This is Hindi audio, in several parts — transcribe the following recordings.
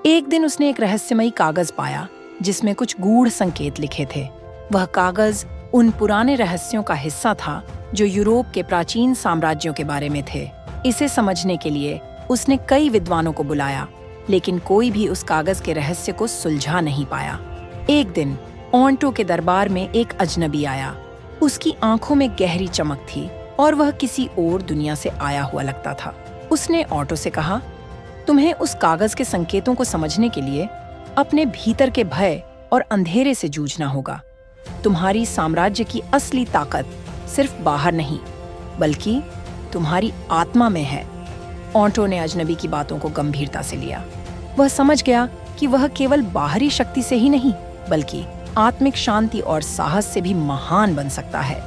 एक दिन उसने एक रहस्यमयी कागज पाया जिसमें कुछ गूढ़ संकेत लिखे थे। वह कागज उन पुराने रहस्यों का हिस्सा था जो यूरोप के प्राचीन साम्राज्यों के बारे में थे। इसे समझने के लिए उसने कई विद्वानों को बुलाया, लेकिन कोई भी उस कागज के रहस्य को सुलझा नहीं पाया। एक दिन ऑन्टो के दरबार में एक अजनबी आया। उसकी आंखों में गहरी चमक थी और वह किसी और दुनिया से आया हुआ लगता था। उसने ऑन्टो से कहा, तुम्हें उस कागज के संकेतों को समझने के लिए अपने भीतर के भय और अंधेरे से जूझना होगा। तुम्हारी साम्राज्य की असली ताकत सिर्फ बाहर नहीं, बल्कि तुम्हारी आत्मा में है। ऑन्टो ने अजनबी की बातों को गंभीरता से लिया। वह समझ गया कि वह केवल बाहरी शक्ति से ही नहीं, बल्कि आत्मिक शांति और साहस से भी महान बन सकता है।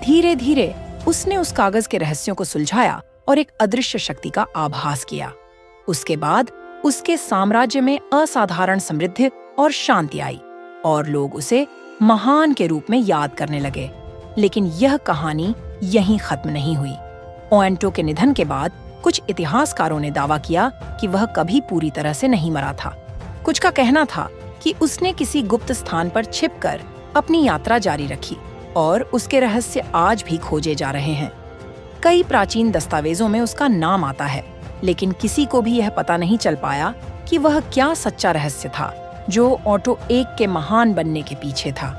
धीरे धीरे उसने उस कागज के रहस्यों को सुलझाया और एक अदृश्य शक्ति का आभास किया। उसके बाद उसके साम्राज्य में असाधारण समृद्धि और शांति आई और लोग उसे महान के रूप में याद करने लगे। लेकिन यह कहानी यहीं खत्म नहीं हुई। ऑन्टो के निधन के बाद कुछ इतिहासकारों ने दावा किया कि वह कभी पूरी तरह से नहीं मरा था। कुछ का कहना था कि उसने किसी गुप्त स्थान पर छिपकर अपनी यात्रा जारी रखी और उसके रहस्य आज भी खोजे जा रहे हैं। कई प्राचीन दस्तावेजों में उसका नाम आता है, लेकिन किसी को भी यह पता नहीं चल पाया कि वह क्या सच्चा रहस्य था जो ऑन्टो एक के महान बनने के पीछे था।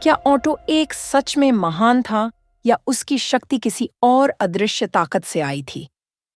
क्या ऑन्टो एक सच में महान था या उसकी शक्ति किसी और अदृश्य ताकत से आई थी?